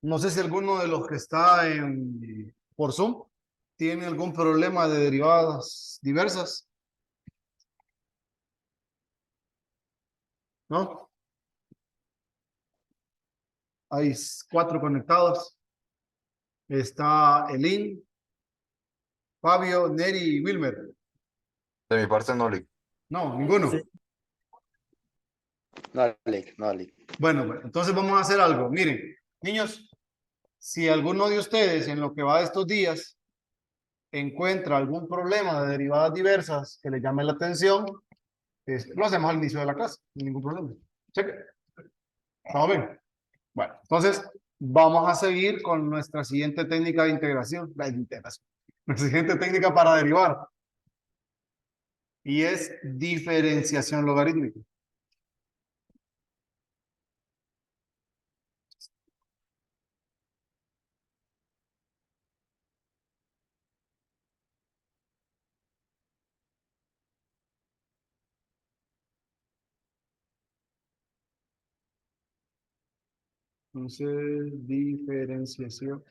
No sé si alguno de los que está por Zoom tiene algún problema de derivadas diversas, ¿no? Hay 4 conectados. Está Elin, Fabio, Neri y Wilmer. De mi parte no le. No, ninguno. Sí. No, Alec, no, Alec. Bueno, entonces vamos a hacer algo. Miren, niños, si alguno de ustedes en lo que va de estos días encuentra algún problema de derivadas diversas que le llame la atención, lo hacemos al inicio de la clase, sin ningún problema. Cheque. ¿Estamos bien? Bueno, entonces vamos a seguir con nuestra siguiente técnica de integración, nuestra siguiente técnica para derivar, y es diferenciación logarítmica. Entonces, diferenciación.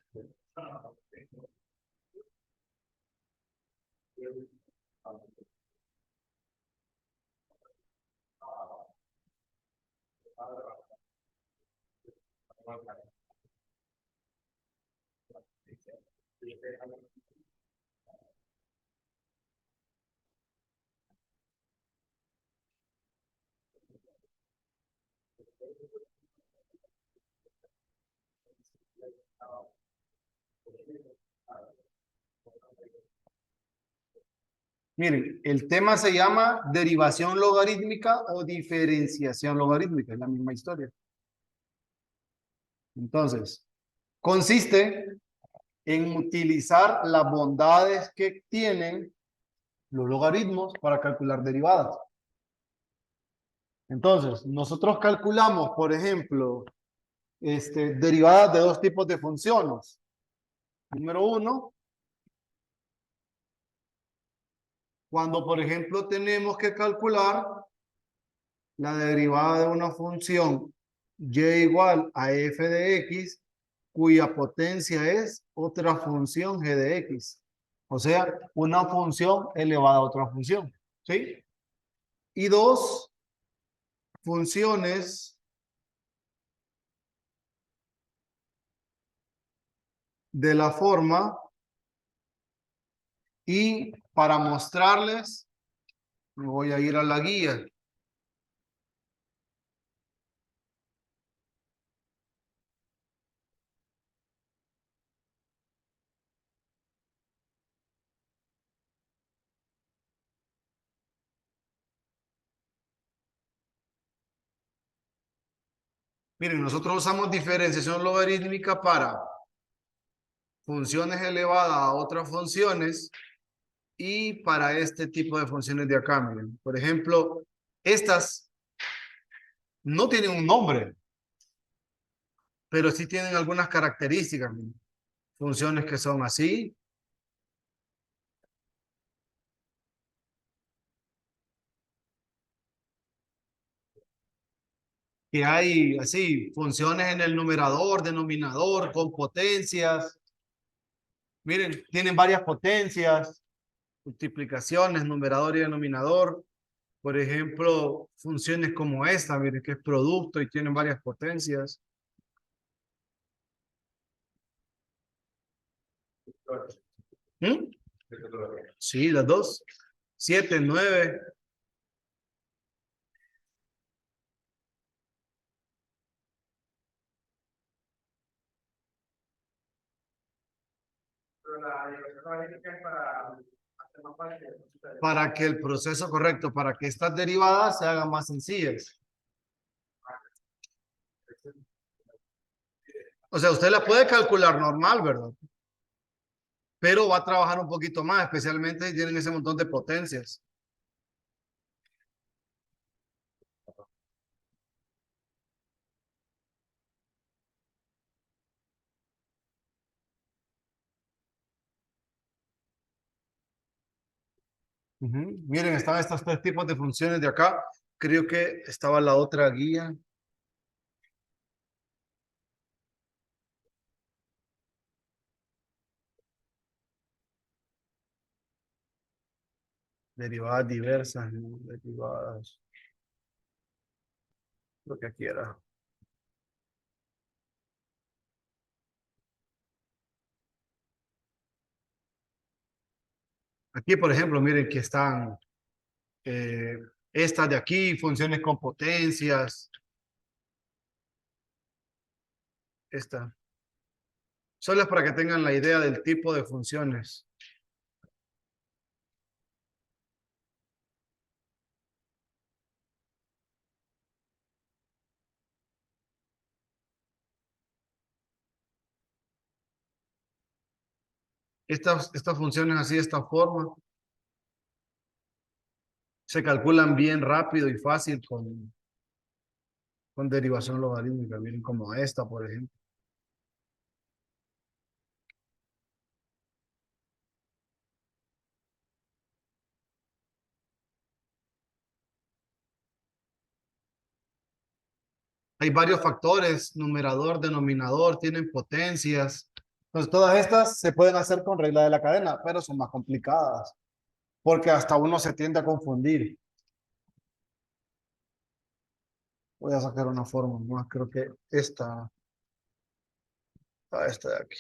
Miren, el tema se llama derivación logarítmica o diferenciación logarítmica, es la misma historia. Entonces, consiste en utilizar las bondades que tienen los logaritmos para calcular derivadas. Entonces, nosotros calculamos, por ejemplo, derivadas de 2 tipos de funciones. Número 1, cuando, por ejemplo, tenemos que calcular la derivada de una función y igual a f de x, cuya potencia es otra función g de x. O sea, una función elevada a otra función. ¿Sí? Y 2 funciones de la forma, y para mostrarles, me voy a ir a la guía. Miren, nosotros usamos diferenciación logarítmica para funciones elevadas a otras funciones y para este tipo de funciones de acá. Miren. Por ejemplo, estas no tienen un nombre, pero sí tienen algunas características. Miren. Funciones que son así. Que hay así, funciones en el numerador, denominador, con potencias. Miren, tienen varias potencias, multiplicaciones, numerador y denominador. Por ejemplo, funciones como esta, miren, que es producto y tienen varias potencias. ¿Mm? Sí, las dos. 7, 9. Para que el proceso correcto, para que estas derivadas se hagan más sencillas. O sea, usted la puede calcular normal, ¿verdad? Pero va a trabajar un poquito más, especialmente si tienen ese montón de potencias. Miren, están estos 3 tipos de funciones de acá. Creo que estaba la otra guía. Derivadas diversas, ¿no? Derivadas, lo que quiera. Aquí, por ejemplo, miren que están eh, estas de aquí, funciones con potencias. Esta. Solo es para que tengan la idea del tipo de funciones. Estas funciones así, de esta forma, se calculan bien rápido y fácil con derivación logarítmica. Miren como esta, por ejemplo. Hay varios factores, numerador, denominador, tienen potencias. Entonces, todas estas se pueden hacer con regla de la cadena, pero son más complicadas, porque hasta uno se tiende a confundir. Voy a sacar una forma más, creo que esta de aquí.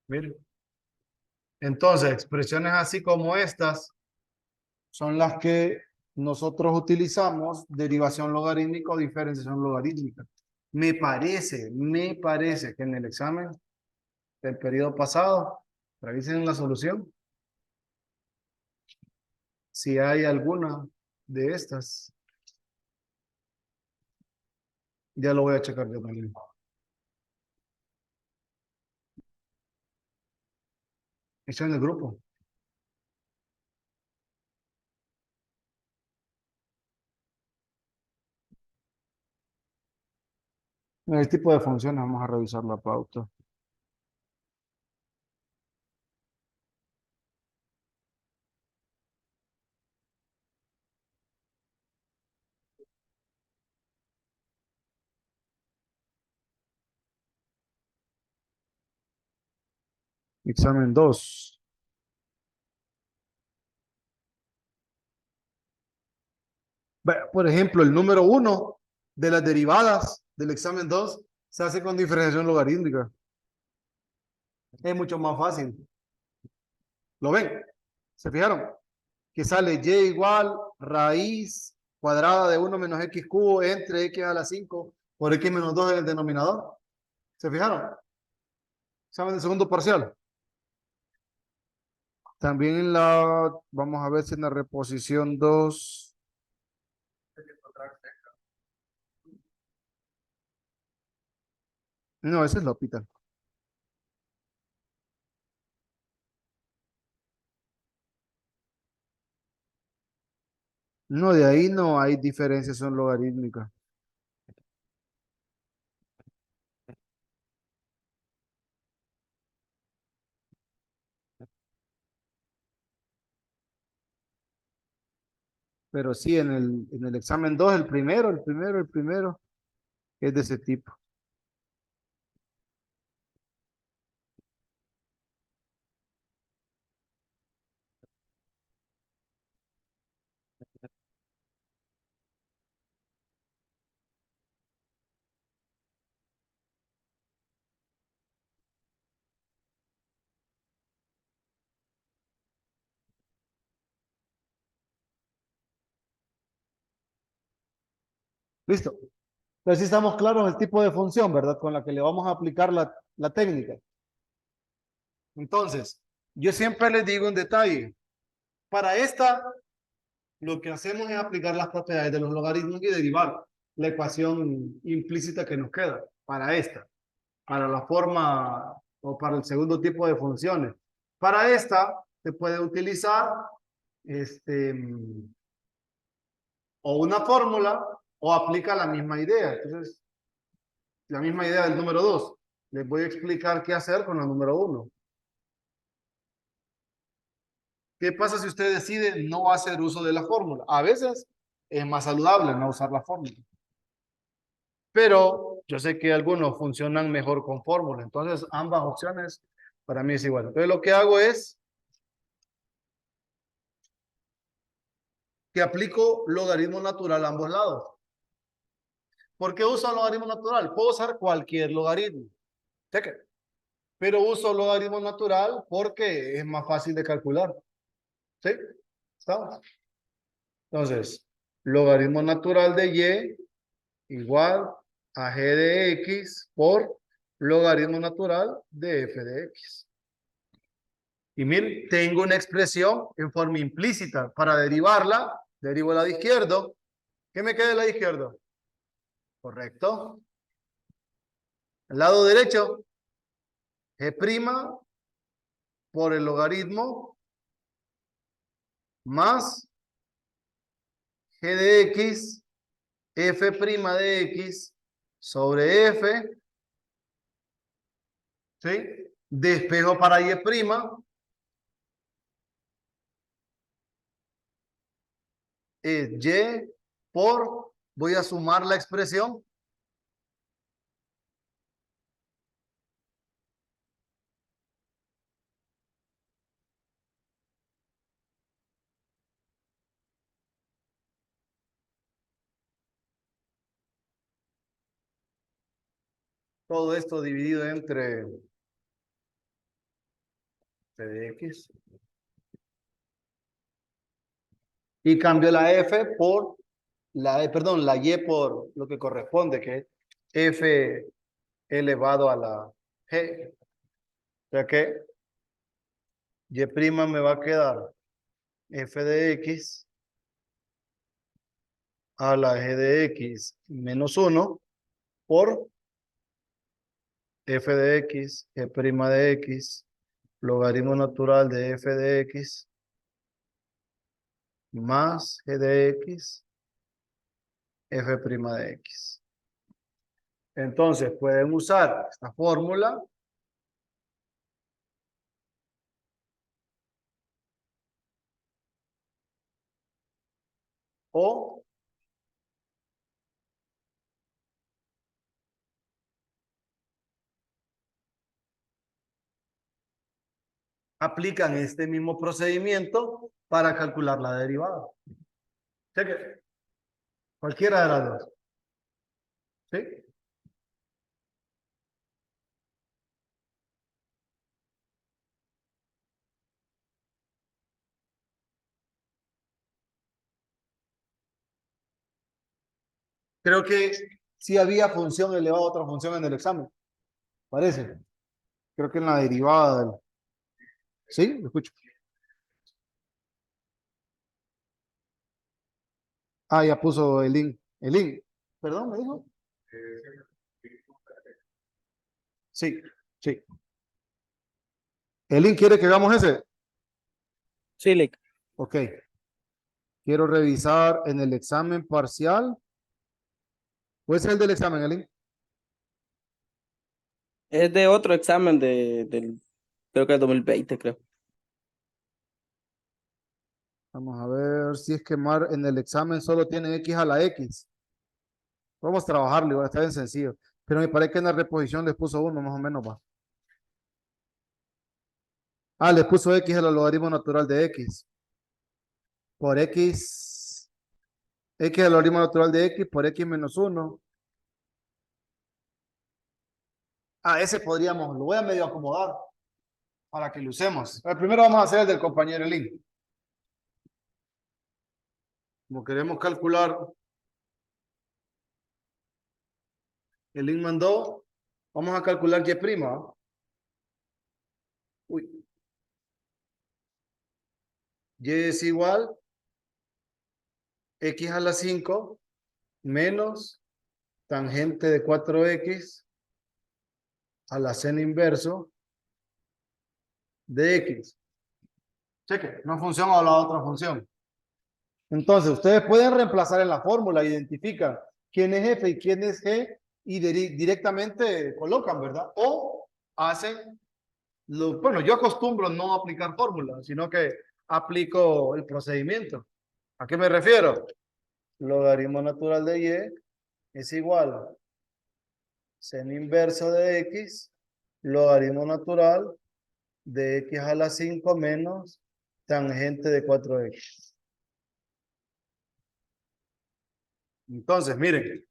Miren. Entonces, expresiones así como estas son las que nosotros utilizamos, derivación logarítmica o diferenciación logarítmica. Me parece que en el examen del periodo pasado, revisen la solución, si hay alguna de estas, ya lo voy a checar yo también. Está en el grupo. El tipo de funciones, vamos a revisar la pauta. Examen 2. Por ejemplo, el número 1 de las derivadas del examen 2 se hace con diferenciación logarítmica. Es mucho más fácil. ¿Lo ven? ¿Se fijaron? Que sale y igual raíz cuadrada de 1 menos x cubo entre x a la 5 por x menos 2 en el denominador. ¿Se fijaron? Examen de segundo parcial. También vamos a ver si en la reposición 2. No, ese es L'Hopital. No, de ahí no hay diferenciación logarítmica. Pero sí, en el examen 2 el primero, es de ese tipo. Listo. Entonces sí estamos claros el tipo de función, ¿verdad? Con la que le vamos a aplicar la técnica. Entonces, yo siempre les digo un detalle. Para esta, lo que hacemos es aplicar las propiedades de los logaritmos y derivar la ecuación implícita que nos queda para esta, para la forma o para el segundo tipo de funciones. Para esta, se puede utilizar o una fórmula o aplica la misma idea. Entonces, la misma idea del número 2. Les voy a explicar qué hacer con la número 1. ¿Qué pasa si usted decide no hacer uso de la fórmula? A veces es más saludable no usar la fórmula. Pero yo sé que algunos funcionan mejor con fórmula. Entonces, ambas opciones para mí es igual. Entonces, lo que hago es que aplico logaritmo natural a ambos lados. ¿Por qué uso logaritmo natural? Puedo usar cualquier logaritmo. Cheque. Pero uso logaritmo natural porque es más fácil de calcular. ¿Sí? ¿Estamos? Entonces, logaritmo natural de y igual a g de x por logaritmo natural de f de x. Y miren, tengo una expresión en forma implícita. Para derivarla, derivo el lado izquierdo. ¿Qué me queda del lado izquierdo? Correcto. El lado derecho, g' por el logaritmo más g de x, f' de x sobre f, ¿sí? Despejo para y', es y por, voy a sumar la expresión, todo esto dividido entre f de x. Y cambio la f por perdón, la y por lo que corresponde, que es f elevado a la g. O sea que y' me va a quedar f de x a la g de x menos 1 por f de x, g' de x, logaritmo natural de f de x más g de x, f' de x. Entonces pueden usar esta fórmula o aplican este mismo procedimiento para calcular la derivada. Cheque. Cualquiera de las dos. ¿Sí? Creo que sí había función elevada a otra función en el examen. Parece. Creo que en la derivada del... ¿Sí? ¿Me escucho? Ah, ya puso el link. El link. ¿Perdón, me dijo? Sí, sí. ¿El link quiere que hagamos ese? Sí, Lick. Ok. Quiero revisar en el examen parcial. ¿Puede ser el del examen, el link? Es de otro examen del, creo que es 2020, creo. Vamos a ver si es que en el examen solo tiene x a la x. Vamos a trabajarlo, igual está bien sencillo. Pero me parece que en la reposición les puso uno, más o menos, va. Ah, les puso x al logaritmo natural de x. Por x al logaritmo natural de x por x menos 1. Ah, ese podríamos, lo voy a medio acomodar para que lo usemos. Primero vamos a hacer el del compañero Elín. Como queremos calcular, Elín mandó, vamos a calcular y'. Uy. Y es igual x a la 5 menos tangente de 4x a la seno inverso de x. Cheque, una función o la otra función. Entonces, ustedes pueden reemplazar en la fórmula, identifican quién es f y quién es g y directamente colocan, ¿verdad? O hacen, bueno, yo acostumbro no aplicar fórmulas, sino que aplico el procedimiento. ¿A qué me refiero? Logaritmo natural de y es igual a seno inverso de x, logaritmo natural de x a la 5 menos tangente de 4x. Entonces, miren,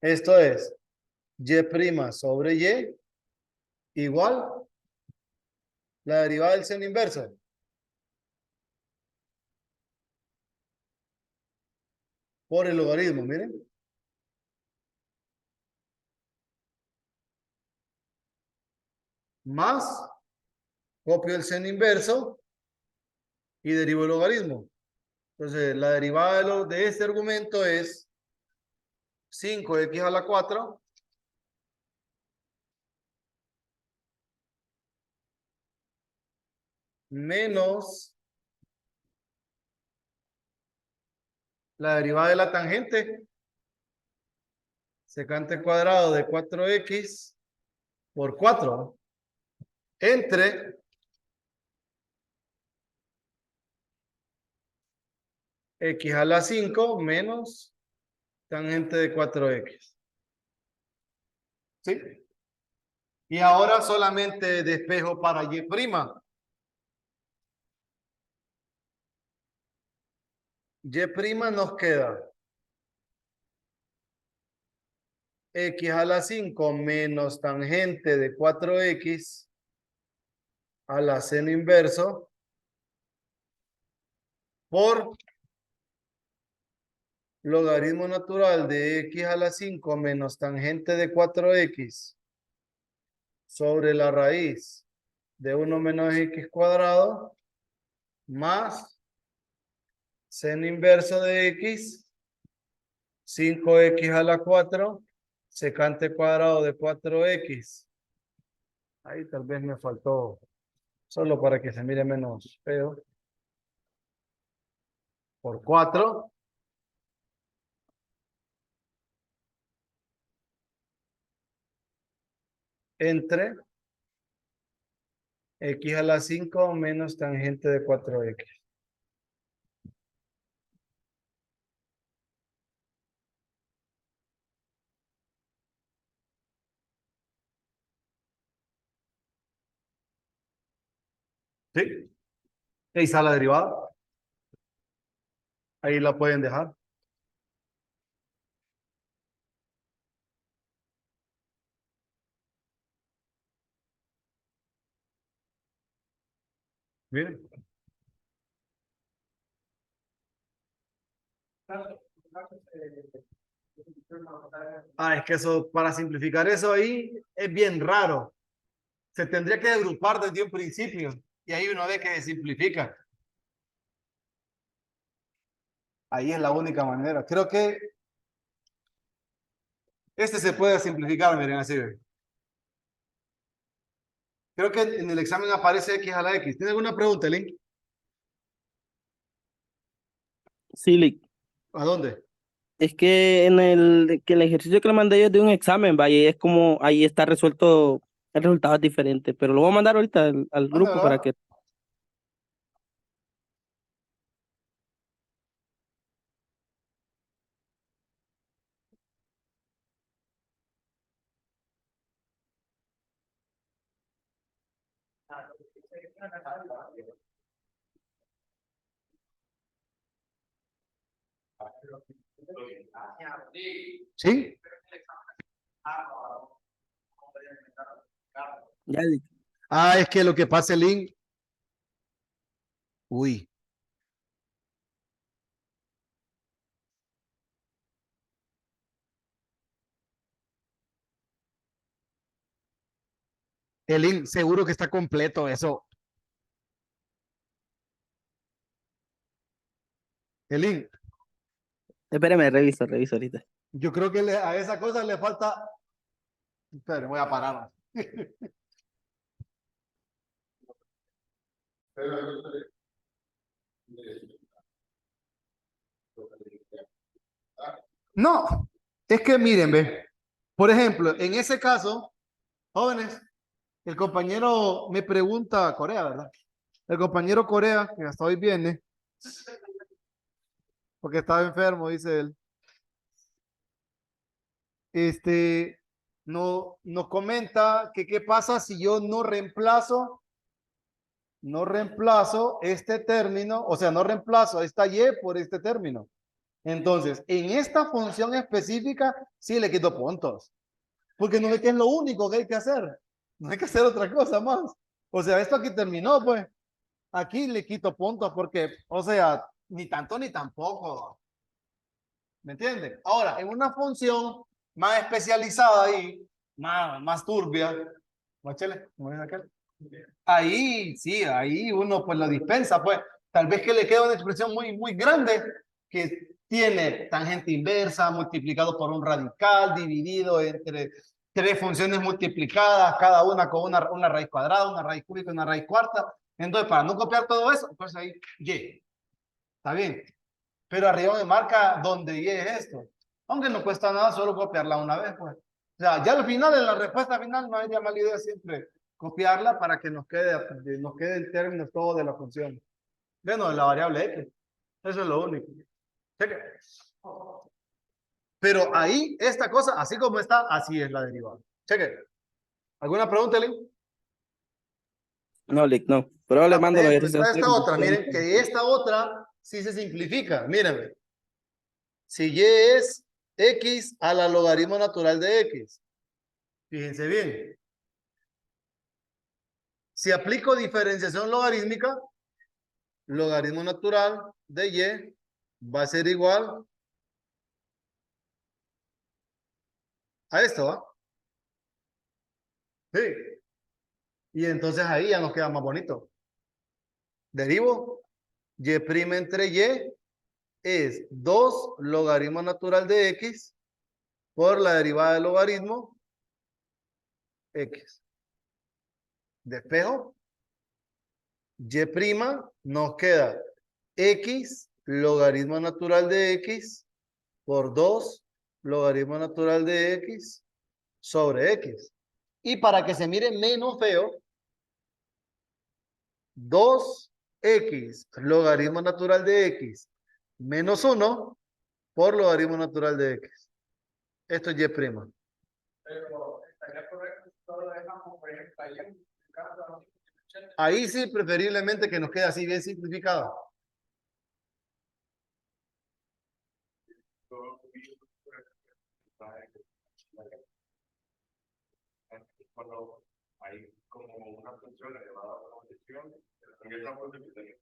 esto es y' sobre y igual la derivada del seno inverso. Por el logaritmo, miren. Más, copio el seno inverso y derivo el logaritmo. Entonces, la derivada de este argumento es 5x a la 4 menos la derivada de la tangente, secante cuadrado de 4x por 4, entre x a la 5 menos tangente de 4x. ¿Sí? Y ahora solamente despejo para y'. Y' nos queda x a la 5 menos tangente de 4x a la seno inverso por logaritmo natural de x a la 5 menos tangente de 4x sobre la raíz de 1 menos x cuadrado más seno inverso de x, 5x a la 4, secante cuadrado de 4x. Ahí tal vez me faltó, solo para que se mire menos feo. Por 4. Entre x a la 5 menos tangente de 4x. ¿Sí? Ahí está la derivada. Ahí la pueden dejar. Miren. Ah, es que eso, para simplificar eso ahí, es bien raro. Se tendría que agrupar desde un principio. Y ahí uno ve que se simplifica. Ahí es la única manera. Creo que este se puede simplificar, miren, así ve. Creo que en el examen aparece x a la x. ¿Tiene alguna pregunta, Link? Sí, Lick. ¿A dónde? Es que el ejercicio que le mandé yo es de un examen, vaya, y es como ahí está resuelto, el resultado es diferente, pero lo voy a mandar ahorita al grupo para Mándalo. que. ¿Sí? Ya, Lick. Ah, es que lo que pasa, Link. Uy. El link seguro que está completo eso. El link. Espérame, reviso ahorita. Yo creo que a esa cosa le falta. Espera, voy a parar. No, es que miren, ve. Por ejemplo, en ese caso, jóvenes, el compañero me pregunta, Corea, ¿verdad? El compañero Corea, que hasta hoy viene, porque estaba enfermo, dice él. Nos comenta que qué pasa si yo no reemplazo este término, o sea, no reemplazo esta y por este término. Entonces, en esta función específica, sí le quito puntos, porque no es que es lo único que hay que hacer, no hay que hacer otra cosa más. O sea, esto aquí terminó, pues, aquí le quito puntos porque, o sea, ni tanto ni tampoco. ¿Me entienden? Ahora, en una función más especializada ahí, más turbia, guáchale, ¿cómo es aquel? Ahí, sí, ahí uno pues lo dispensa, pues. Tal vez que le queda una expresión muy grande que tiene tangente inversa multiplicado por un radical dividido entre tres funciones multiplicadas, cada una con una raíz cuadrada, una raíz cúbica y una raíz cuarta. Entonces, para no copiar todo eso, pues ahí, Y. Está bien. Pero arriba me marca donde Y es esto. Aunque no cuesta nada solo copiarla una vez, pues. O sea, ya al final, en la respuesta final, no hay mala idea siempre copiarla para que nos quede el término todo de la función. Bueno, de la variable X. Eso es lo único. Cheque. Pero ahí, esta cosa, así como está, así es la derivada. Cheque. ¿Alguna pregunta, Lin? No, Lick, no. Pero le Por mando los ejemplo, ejercicios. está esta otra. Miren que esta otra sí se simplifica. Mírenme. Si Y es X a la logaritmo natural de X. Fíjense bien. Si aplico diferenciación logarítmica, logaritmo natural de Y va a ser igual a esto, ¿va? Sí. Y entonces ahí ya nos queda más bonito. Derivo Y' entre Y es 2 logaritmo natural de X por la derivada del logaritmo X. Despejo. Y' nos queda X logaritmo natural de X por 2 logaritmo natural de X sobre X. Y para que se mire menos feo, 2X logaritmo natural de X menos 1 por logaritmo natural de X. Esto es Y'. Pero estaría correcto si solo dejamos, por ejemplo, ahí en cada Ahí sí, preferiblemente que nos quede así bien simplificado. cuando hay como una función elevada a la condición, también es una función que tiene.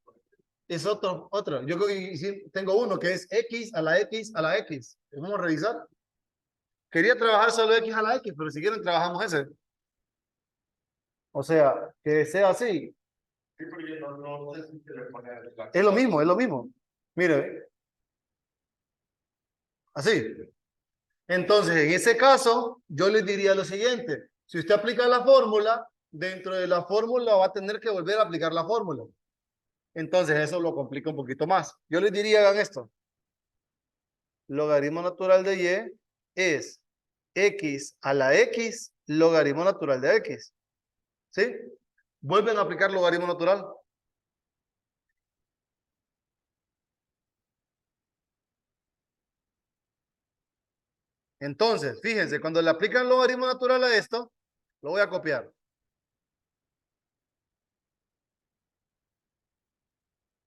Es otro. Yo creo que sí, tengo uno que es X a la X a la X. Vamos a revisar. Quería trabajar solo X a la X, pero si quieren trabajamos ese. O sea, que sea así. Sí, porque no sé si se le pone la... Es lo mismo, es lo mismo. Mire, así. Entonces, en ese caso, yo les diría lo siguiente. Si usted aplica la fórmula, dentro de la fórmula va a tener que volver a aplicar la fórmula. Entonces, eso lo complica un poquito más. Yo les diría, hagan esto. Logaritmo natural de Y es X a la X logaritmo natural de X. ¿Sí? Vuelven a aplicar logaritmo natural. Entonces, fíjense, cuando le aplican logaritmo natural a esto, lo voy a copiar.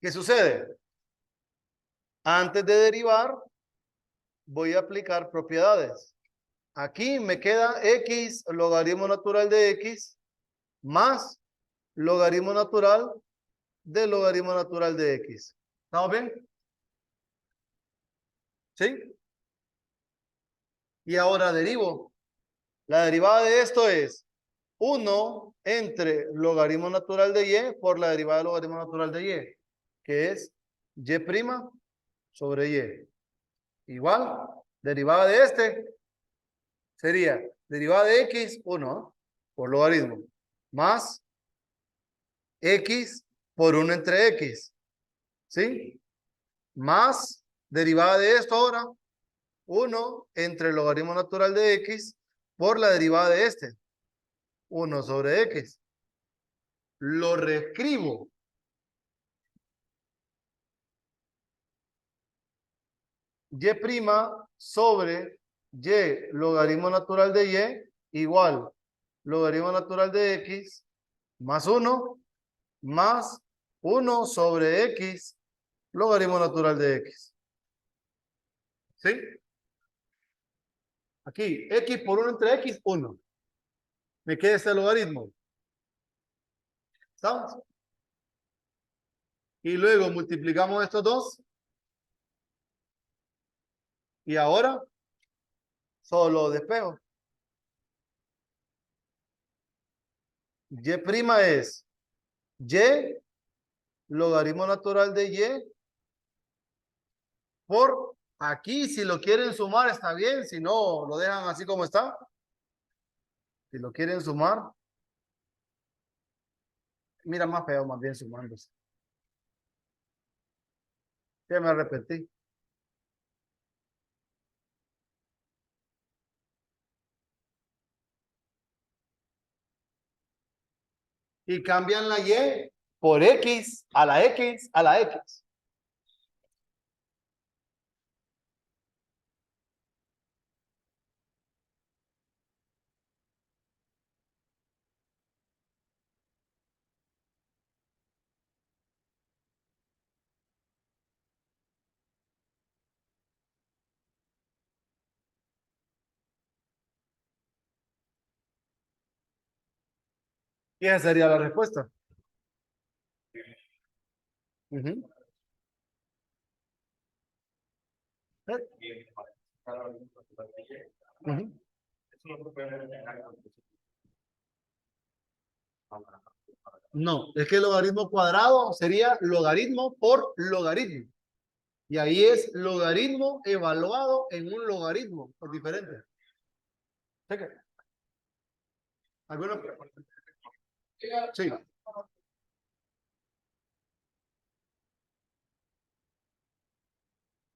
¿Qué sucede? Antes de derivar, voy a aplicar propiedades. Aquí me queda X logaritmo natural de X más logaritmo natural de logaritmo natural de X. ¿Estamos bien? ¿Sí? Y ahora derivo. La derivada de esto es 1 entre logaritmo natural de Y por la derivada de logaritmo natural de Y, que es Y' sobre Y. Igual, derivada de este sería derivada de X, 1 por logaritmo, más X por 1 entre X. ¿Sí? Más derivada de esto ahora, 1 entre el logaritmo natural de X por la derivada de este, 1 sobre X. Lo reescribo y' sobre y logaritmo natural de y igual logaritmo natural de x más 1 sobre x logaritmo natural de x. ¿Sí? Aquí, x por 1 entre x, 1. Me queda este logaritmo. ¿Estamos? Y luego multiplicamos estos dos. Y ahora, solo despejo. Y' es y logaritmo natural de y por aquí, si lo quieren sumar está bien, si no lo dejan así como está. Si lo quieren sumar, mira más feo más bien sumándose. Ya me repetí. Y cambian la y por x a la x a la x. Y esa sería la respuesta. Ujú. Y cada logaritmo natural de y, Ujú. eso no se puede eliminar. No, es que el logaritmo cuadrado sería logaritmo por logaritmo. Y ahí es logaritmo evaluado en un logaritmo. Es diferente. Cheque. ¿Alguna pregunta? Sí.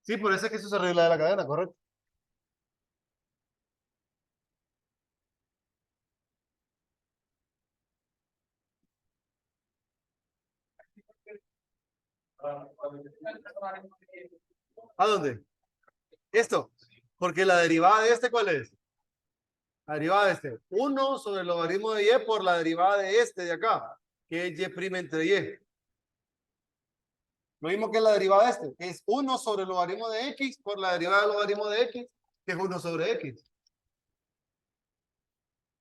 Sí, por eso es que eso se arregla de la cadena, correcto. ¿A dónde? Esto. Porque la derivada de este, ¿cuál es? La derivada de este. 1 sobre el logaritmo de y por la derivada de este de acá, que es y' entre y. Lo mismo que la derivada de este, que es 1 sobre el logaritmo de x por la derivada del logaritmo de x, que es 1 sobre x.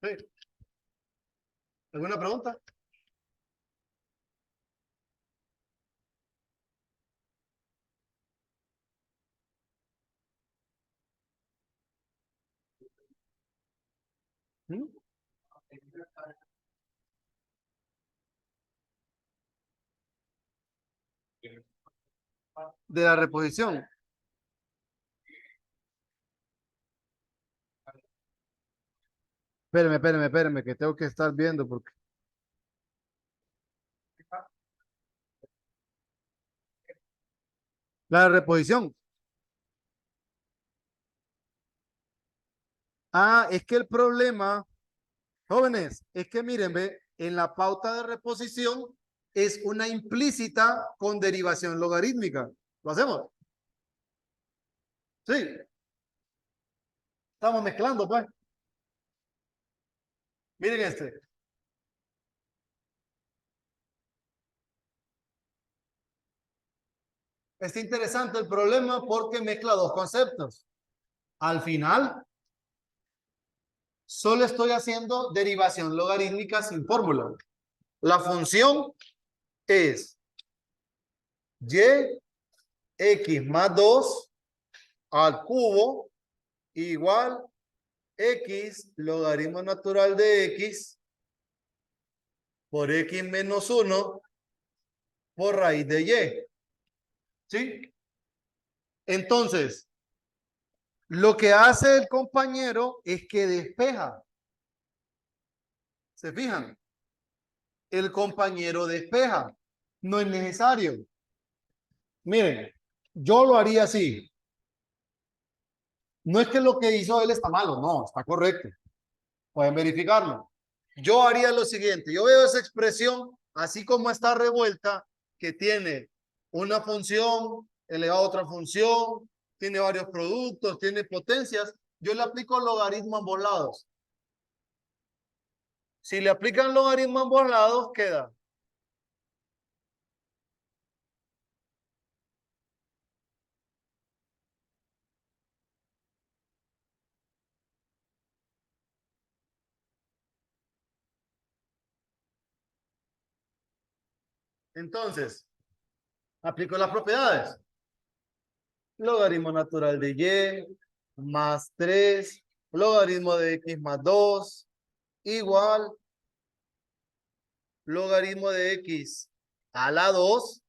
¿Sí? ¿Alguna pregunta? ¿Mm? De la reposición. Espérame, que tengo que estar viendo porque la reposición. Ah, es que el problema, jóvenes, es que miren, ve, en la pauta de reposición es una implícita con derivación logarítmica. ¿Lo hacemos? Sí. Estamos mezclando, pues. Miren este. Está interesante el problema porque mezcla dos conceptos. Al final, solo estoy haciendo derivación logarítmica sin fórmula. La función es y x más 2 al cubo igual x logaritmo natural de x por x menos 1 por raíz de y. ¿Sí? Entonces, lo que hace el compañero es que despeja. ¿Se fijan? El compañero despeja. No es necesario. Miren, yo lo haría así. No es que lo que hizo él está malo, no, está correcto. Pueden verificarlo. Yo haría lo siguiente. Yo veo esa expresión así como está revuelta, que tiene una función elevado a otra función, tiene varios productos, tiene potencias. Yo le aplico logaritmo a ambos lados. Si le aplican logaritmo a ambos lados, queda. Entonces, aplico las propiedades. Logaritmo natural de y más 3, logaritmo de x más 2, igual logaritmo de x a la 2.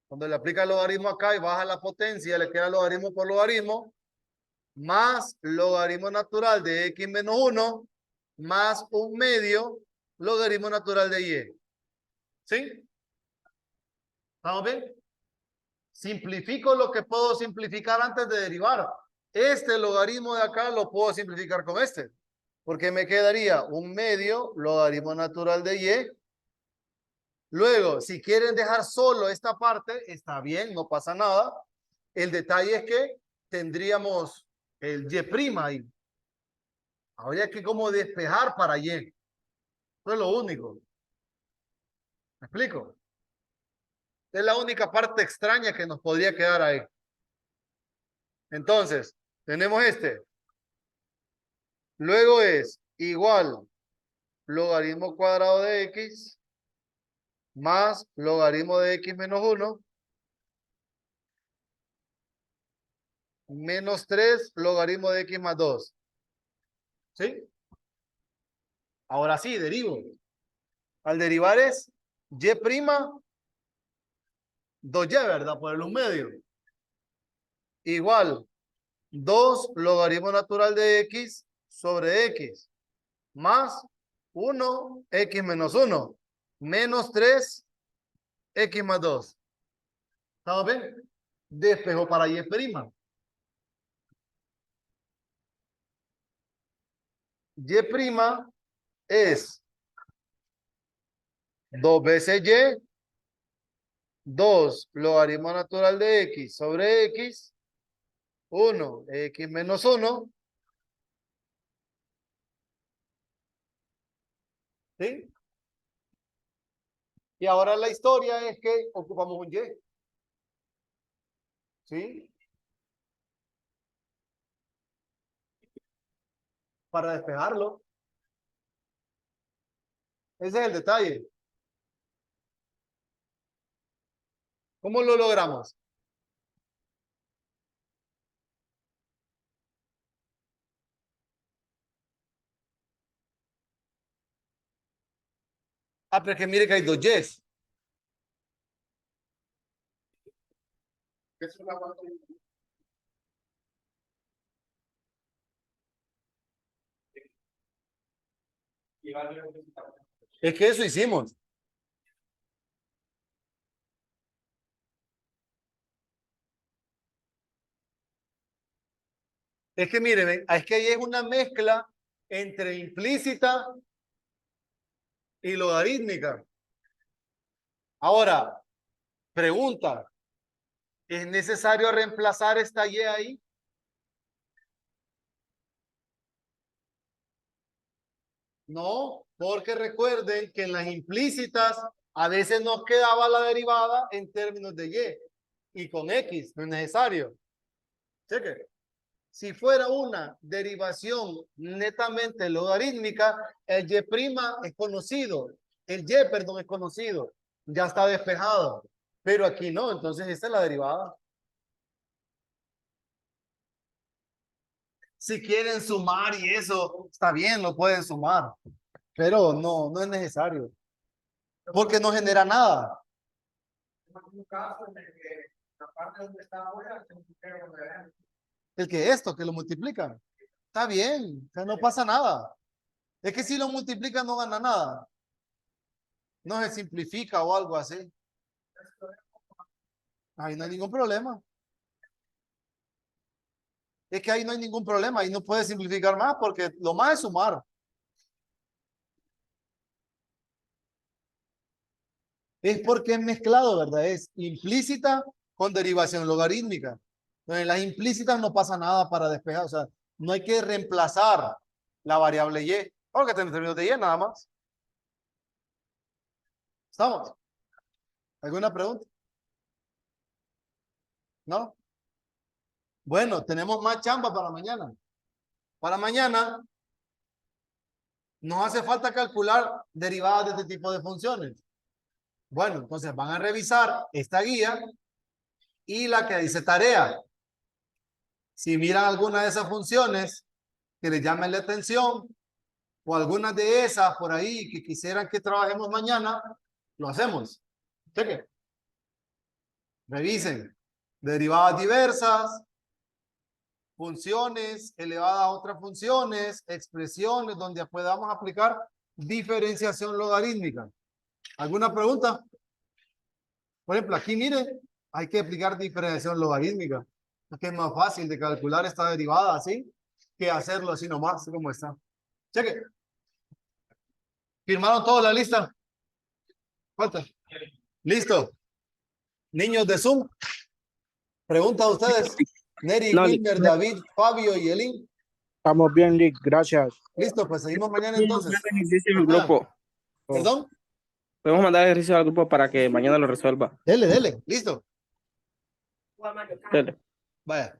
Cuando le aplica el logaritmo acá y baja la potencia, le queda logaritmo por logaritmo, más logaritmo natural de x menos 1, más un medio logaritmo natural de y. ¿Sí? ¿Estamos bien? Simplifico lo que puedo simplificar antes de derivar. Este logaritmo de acá lo puedo simplificar con este. Porque me quedaría un medio logaritmo natural de y. Luego, si quieren dejar solo esta parte, está bien, no pasa nada. El detalle es que tendríamos el y' ahí. Habría que como despejar para y. Eso es lo único. ¿Me explico? Es la única parte extraña que nos podría quedar ahí. Entonces, tenemos este. Luego es igual logaritmo cuadrado de x más logaritmo de x menos 1 menos 3 logaritmo de x más 2. ¿Sí? Ahora sí, derivo. Al derivar es y', 2y, ¿verdad? Por el un medio. Igual 2 logaritmo natural de x sobre x más 1 x menos 1 menos 3 x más 2. ¿Estamos bien? Despejo para y'. Y' es 2 veces y, 2 logaritmo natural de x sobre x, 1 x menos 1. ¿Sí? Y ahora la historia es que ocupamos un y. ¿Sí? Para despejarlo. Ese es el detalle. ¿Cómo lo logramos? Ah, pero es que mire que hay dos y's. ¿Qué es una parte? Y vale lo que está. Es que eso hicimos. Es que miren, es que ahí es una mezcla entre implícita y logarítmica. Ahora, pregunta, ¿es necesario reemplazar esta y ahí? No, porque recuerden que en las implícitas a veces nos quedaba la derivada en términos de y con x, no es necesario. Cheque. Si fuera una derivación netamente logarítmica, el y' es conocido, el y, perdón, es conocido, ya está despejado, pero aquí no, entonces esta es la derivada. Si quieren sumar y eso, está bien, lo pueden sumar, pero no es necesario, porque no genera nada. Un caso en el que la parte donde está ahora se multiplica con la. El que esto, que lo multiplican, está bien, o sea, no pasa nada. Es que si lo multiplican no gana nada. No se simplifica o algo así. Ahí no hay ningún problema. Es que ahí no hay ningún problema. Ahí no puede simplificar más porque lo más es sumar. Es porque es mezclado, ¿verdad? Es implícita con derivación logarítmica. En las implícitas no pasa nada para despejar, o sea, no hay que reemplazar la variable y, porque tenemos términos de y nada más. ¿Estamos? ¿Alguna pregunta? ¿No? Bueno, tenemos más chamba para mañana. Para mañana nos hace falta calcular derivadas de este tipo de funciones. Bueno, entonces van a revisar esta guía y la que dice tarea. Si miran alguna de esas funciones que les llamen la atención o algunas de esas por ahí que quisieran que trabajemos mañana, lo hacemos. Cheque. Revisen. Derivadas diversas, funciones elevadas a otras funciones, expresiones donde podamos aplicar diferenciación logarítmica. ¿Alguna pregunta? Por ejemplo, aquí miren, hay que aplicar diferenciación logarítmica. Es que es más fácil de calcular esta derivada así que hacerlo así nomás, así como está. Cheque. ¿Firmaron toda la lista? ¿Falta? ¿Listo? Niños de Zoom. Pregunta a ustedes. Neri, No, Wilmer, David, Fabio y Elin. Estamos bien, Lick, gracias. Listo, pues seguimos mañana podemos entonces. mandar ejercicio al Mañana. grupo. ¿Perdón? Podemos mandar ejercicio al grupo para que mañana lo resuelva. Dele, dele. Listo. Dele. Vaya.